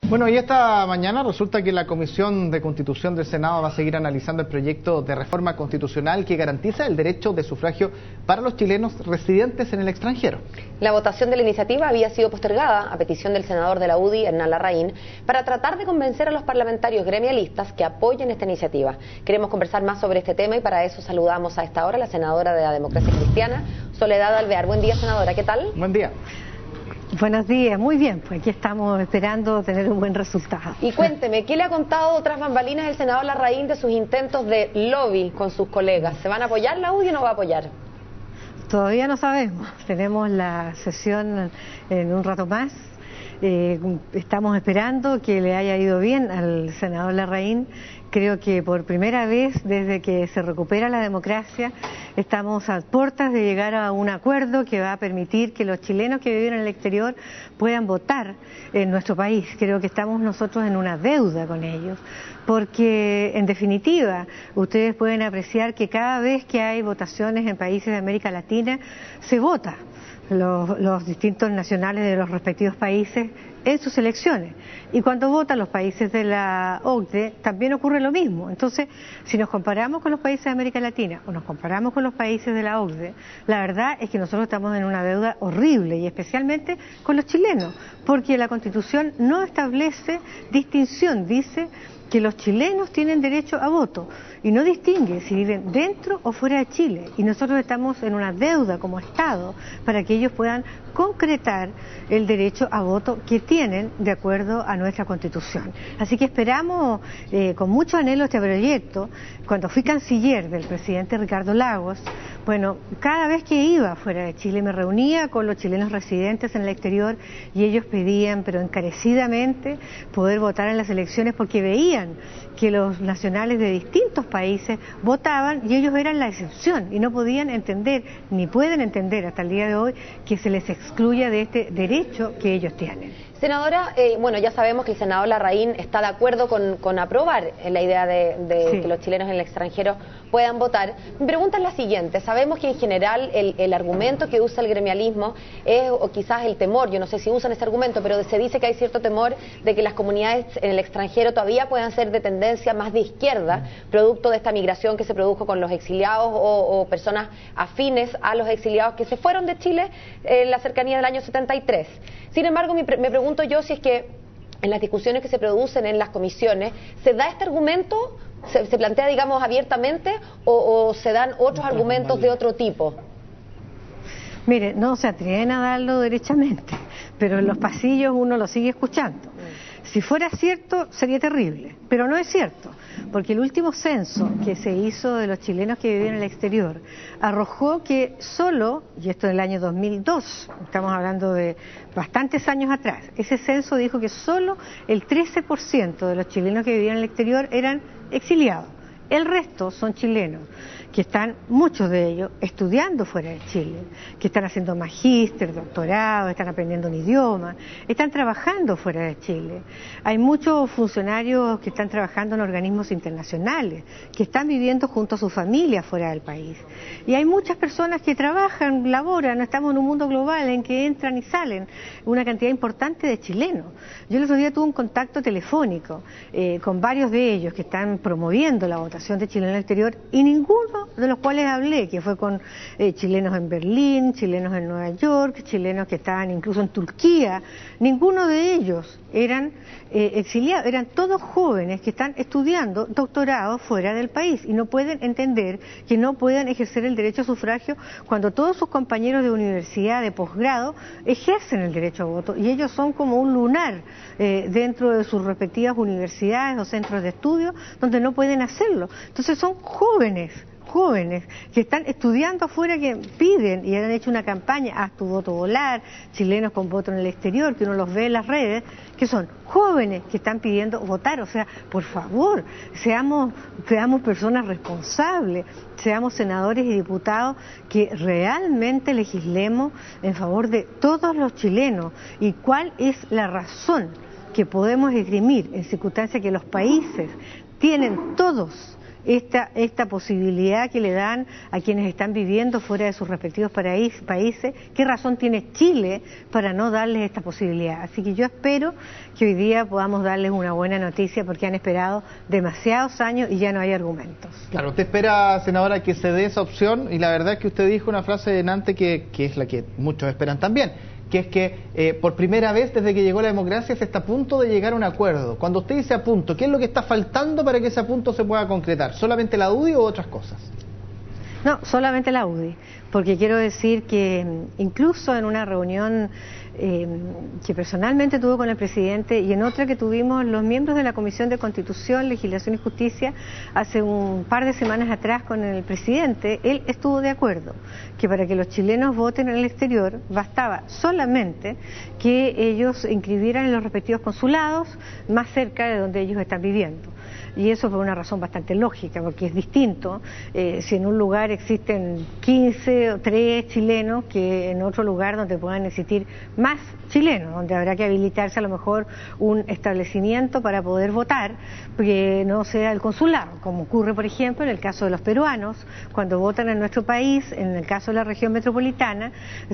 Bueno, y esta mañana resulta que la Comisión de Constitución del Senado va a seguir analizando el proyecto de reforma constitucional que garantiza el derecho de sufragio para los chilenos residentes en el extranjero. La votación de la iniciativa había sido postergada a petición del senador de la UDI, Hernán Larraín, para tratar de convencer a los parlamentarios gremialistas que apoyen esta iniciativa. Queremos conversar más sobre este tema y para eso saludamos a esta hora a la senadora de la Democracia Cristiana, Soledad Alvear. Buen día, senadora, ¿qué tal? Buen día. Buenos días, muy bien, pues aquí estamos esperando tener un buen resultado. Y cuénteme, ¿qué le ha contado tras bambalinas el senador Larraín de sus intentos de lobby con sus colegas? ¿Se van a apoyar la UDI o no va a apoyar? Todavía no sabemos, tenemos la sesión en un rato más. Estamos esperando que le haya ido bien al senador Larraín. Creo que por primera vez desde que se recupera la democracia estamos a puertas de llegar a un acuerdo que va a permitir que los chilenos que viven en el exterior puedan votar en nuestro país. Creo que estamos nosotros en una deuda con ellos, porque en definitiva ustedes pueden apreciar que cada vez que hay votaciones en países de América Latina se vota los distintos nacionales de los respectivos países en sus elecciones, y cuando votan los países de la OCDE también ocurre lo mismo. Entonces, si nos comparamos con los países de América Latina o nos comparamos con los países de la OCDE, la verdad es que nosotros estamos en una deuda horrible, y especialmente con los chilenos, porque la Constitución no establece distinción, dice que los chilenos tienen derecho a voto y no distingue si viven dentro o fuera de Chile, y nosotros estamos en una deuda como Estado para que ellos puedan concretar el derecho a voto que tienen de acuerdo a nuestra Constitución. Así que esperamos con mucho anhelo este proyecto. Cuando fui canciller del presidente Ricardo Lagos, bueno, cada vez que iba fuera de Chile me reunía con los chilenos residentes en el exterior y ellos pedían, pero encarecidamente, poder votar en las elecciones porque veían que los nacionales de distintos países votaban y ellos eran la excepción y no podían entender, ni pueden entender hasta el día de hoy, que se les excluya de este derecho que ellos tienen. Senadora, bueno, ya sabemos que el senador Larraín está de acuerdo con aprobar la idea de Sí, que los chilenos en el extranjero puedan votar. Mi pregunta es la siguiente: sabemos que en general el argumento que usa el gremialismo es, o quizás el temor, yo no sé si usan ese argumento, pero se dice que hay cierto temor de que las comunidades en el extranjero todavía puedan ser de tendencia más de izquierda, producto de esta migración que se produjo con los exiliados o personas afines a los exiliados que se fueron de Chile en la cercanía del año 73. Sin embargo, me pregunto yo si es que en las discusiones que se producen en las comisiones, ¿se da este argumento, se plantea, digamos, abiertamente o se dan otros argumentos de otro tipo? Mire, no se atreven a darlo derechamente, pero en los pasillos uno lo sigue escuchando. Si fuera cierto, sería terrible, pero no es cierto, porque el último censo que se hizo de los chilenos que vivían en el exterior arrojó que solo, y esto en el año 2002, estamos hablando de bastantes años atrás, ese censo dijo que solo el 13% de los chilenos que vivían en el exterior eran exiliados. El resto son chilenos que están, muchos de ellos, estudiando fuera de Chile, que están haciendo magíster, doctorado, están aprendiendo un idioma, están trabajando fuera de Chile. Hay muchos funcionarios que están trabajando en organismos internacionales, que están viviendo junto a su familia fuera del país. Y hay muchas personas que trabajan, laboran, estamos en un mundo global en que entran y salen una cantidad importante de chilenos. Yo el otro día tuve un contacto telefónico con varios de ellos que están promoviendo la votación de Chile en el exterior, y ninguno de los cuales hablé, que fue con chilenos en Berlín, chilenos en Nueva York, chilenos que estaban incluso en Turquía, ninguno de ellos eran exiliados, eran todos jóvenes que están estudiando doctorados fuera del país y no pueden entender que no puedan ejercer el derecho a sufragio cuando todos sus compañeros de universidad, de posgrado, ejercen el derecho a voto, y ellos son como un lunar dentro de sus respectivas universidades o centros de estudio donde no pueden hacerlo. Entonces son jóvenes que están estudiando afuera, que piden y han hecho una campaña, haz tu voto volar, chilenos con voto en el exterior, que uno los ve en las redes, que son jóvenes que están pidiendo votar. O sea, por favor, seamos personas responsables, seamos senadores y diputados que realmente legislemos en favor de todos los chilenos. ¿Y cuál es la razón que podemos esgrimir en circunstancias que los países tienen todos esta posibilidad que le dan a quienes están viviendo fuera de sus respectivos países. ¿Qué razón tiene Chile para no darles esta posibilidad? Así que yo espero que hoy día podamos darles una buena noticia, porque han esperado demasiados años y ya no hay argumentos. Claro, usted espera, senadora, que se dé esa opción, y la verdad es que usted dijo una frase delante que es la que muchos esperan también, que es que por primera vez desde que llegó la democracia se está a punto de llegar a un acuerdo. Cuando usted dice a punto, ¿qué es lo que está faltando para que ese punto se pueda concretar? ¿Solamente la UDI o otras cosas? No, solamente la UDI, porque quiero decir que incluso en una reunión que personalmente tuve con el presidente y en otra que tuvimos los miembros de la Comisión de Constitución, Legislación y Justicia hace un par de semanas atrás con el presidente, él estuvo de acuerdo que para que los chilenos voten en el exterior bastaba solamente que ellos inscribieran en los respectivos consulados más cerca de donde ellos están viviendo. Y eso por una razón bastante lógica, porque es distinto si en un lugar existen 15 o 3 chilenos que en otro lugar donde puedan existir más chilenos, donde habrá que habilitarse a lo mejor un establecimiento para poder votar, que no sea el consulado, como ocurre por ejemplo en el caso de los peruanos, cuando votan en nuestro país, en el caso de la región metropolitana,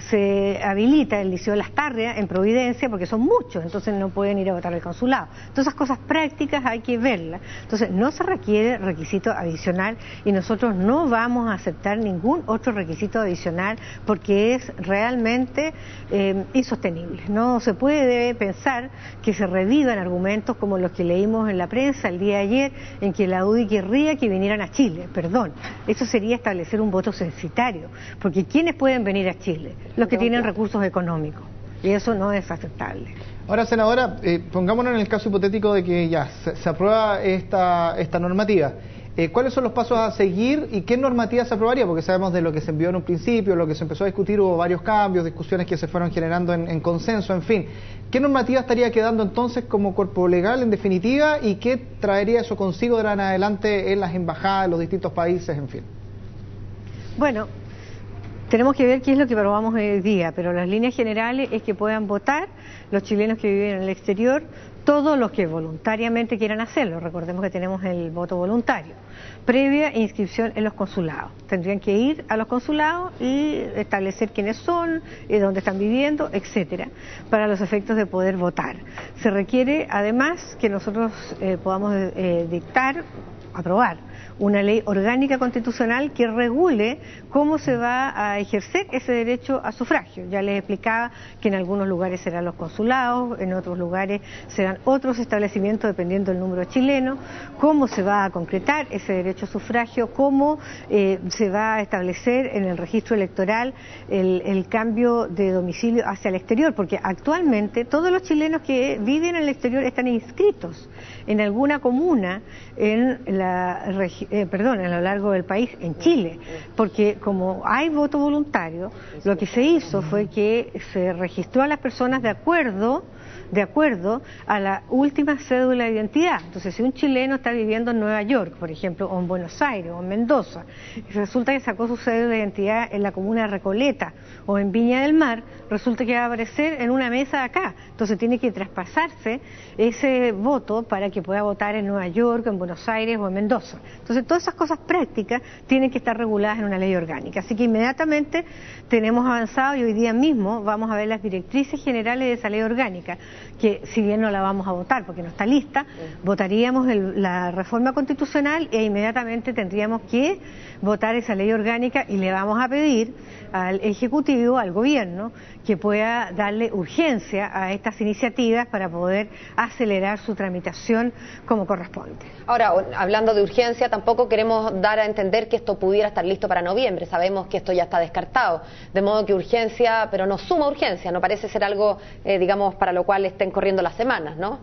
se habilita el Liceo Lastarria en Providencia, porque son muchos, entonces no pueden ir a votar al consulado. Todas esas cosas prácticas hay que verlas. Entonces no se requiere requisito adicional y nosotros no vamos a aceptar ningún otro requisito adicional porque es realmente insostenible. No se puede pensar que se revivan argumentos como los que leímos en la prensa el día de ayer, en que la UDI querría que vinieran a Chile. Perdón, eso sería establecer un voto censitario, porque ¿quiénes pueden venir a Chile? Los que tienen recursos económicos, y eso no es aceptable. Ahora, senadora, pongámonos en el caso hipotético de que ya se aprueba esta normativa. ¿Cuáles son los pasos a seguir y qué normativa se aprobaría? Porque sabemos de lo que se envió en un principio, lo que se empezó a discutir, hubo varios cambios, discusiones que se fueron generando en consenso, en fin. ¿Qué normativa estaría quedando entonces como cuerpo legal en definitiva y qué traería eso consigo de ahora en adelante en las embajadas, en los distintos países, en fin? Bueno, tenemos que ver qué es lo que aprobamos hoy día, pero las líneas generales es que puedan votar los chilenos que viven en el exterior, todos los que voluntariamente quieran hacerlo. Recordemos que tenemos el voto voluntario, previa inscripción en los consulados. Tendrían que ir a los consulados y establecer quiénes son, dónde están viviendo, etcétera, para los efectos de poder votar. Se requiere además que nosotros podamos aprobar una ley orgánica constitucional que regule cómo se va a ejercer ese derecho a sufragio. Ya les explicaba que en algunos lugares serán los consulados, en otros lugares serán otros establecimientos dependiendo del número de chilenos, cómo se va a concretar ese derecho a sufragio, cómo se va a establecer en el registro electoral el cambio de domicilio hacia el exterior, porque actualmente todos los chilenos que viven en el exterior están inscritos en alguna comuna a lo largo del país, en Chile, porque como hay voto voluntario, lo que se hizo fue que se registró a las personas de acuerdo a la última cédula de identidad. Entonces, si un chileno está viviendo en Nueva York, por ejemplo, o en Buenos Aires, o en Mendoza, y resulta que sacó su cédula de identidad en la comuna de Recoleta, o en Viña del Mar, resulta que va a aparecer en una mesa acá. Entonces, tiene que traspasarse ese voto para que pueda votar en Nueva York, en Buenos Aires o en Mendoza. Entonces, todas esas cosas prácticas tienen que estar reguladas en una ley orgánica. Así que inmediatamente tenemos avanzado y hoy día mismo vamos a ver las directrices generales de esa ley orgánica, que si bien no la vamos a votar porque no está lista, votaríamos la reforma constitucional e inmediatamente tendríamos que votar esa ley orgánica y le vamos a pedir al Ejecutivo, al Gobierno, que pueda darle urgencia a estas iniciativas para poder acelerar su tramitación como corresponde. Ahora, hablando de urgencia, tampoco queremos dar a entender que esto pudiera estar listo para noviembre. Sabemos que esto ya está descartado, de modo que urgencia, pero no suma urgencia, no parece ser algo, digamos, para lo cual estén corriendo las semanas, ¿no?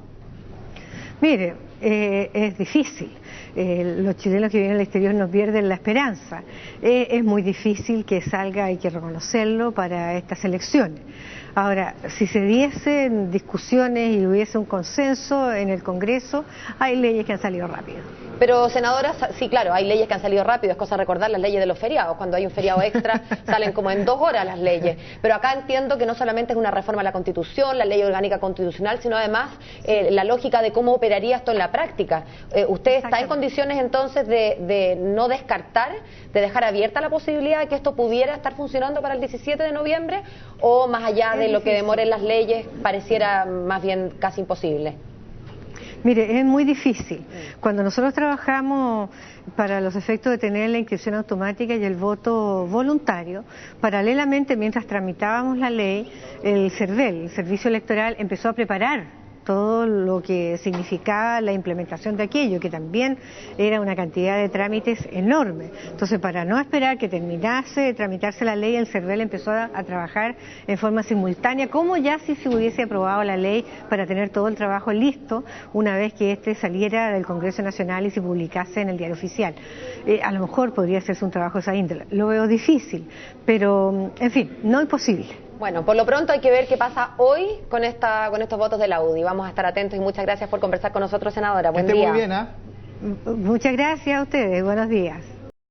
Mire, es difícil. Los chilenos que viven en el exterior no pierden la esperanza. Es muy difícil que salga, hay que reconocerlo, para estas elecciones. Ahora, si se diesen discusiones y hubiese un consenso en el Congreso, hay leyes que han salido rápido. Pero, senadora, sí, claro, hay leyes que han salido rápido, es cosa recordar las leyes de los feriados. Cuando hay un feriado extra, salen como en 2 horas las leyes. Pero acá entiendo que no solamente es una reforma a la Constitución, la ley orgánica constitucional, sino además la lógica de cómo operaría esto en la práctica. ¿Usted está condiciones entonces de no descartar, de dejar abierta la posibilidad de que esto pudiera estar funcionando para el 17 de noviembre, o más allá de lo que demoren las leyes pareciera más bien casi imposible? Mire, es muy difícil. Cuando nosotros trabajamos para los efectos de tener la inscripción automática y el voto voluntario, paralelamente, mientras tramitábamos la ley, el CERVEL, el Servicio Electoral, empezó a preparar todo lo que significaba la implementación de aquello, que también era una cantidad de trámites enorme. Entonces, para no esperar que terminase de tramitarse la ley, el CERVEL empezó a trabajar en forma simultánea, como ya si se hubiese aprobado la ley, para tener todo el trabajo listo una vez que este saliera del Congreso Nacional y se publicase en el Diario Oficial. A lo mejor podría hacerse un trabajo de esa índole. Lo veo difícil, pero, en fin, no imposible. Bueno, por lo pronto hay que ver qué pasa hoy con estos votos de la UDI. Vamos a estar atentos y muchas gracias por conversar con nosotros, senadora. Buen día. Muy bien, ¿eh? Muchas gracias a ustedes. Buenos días.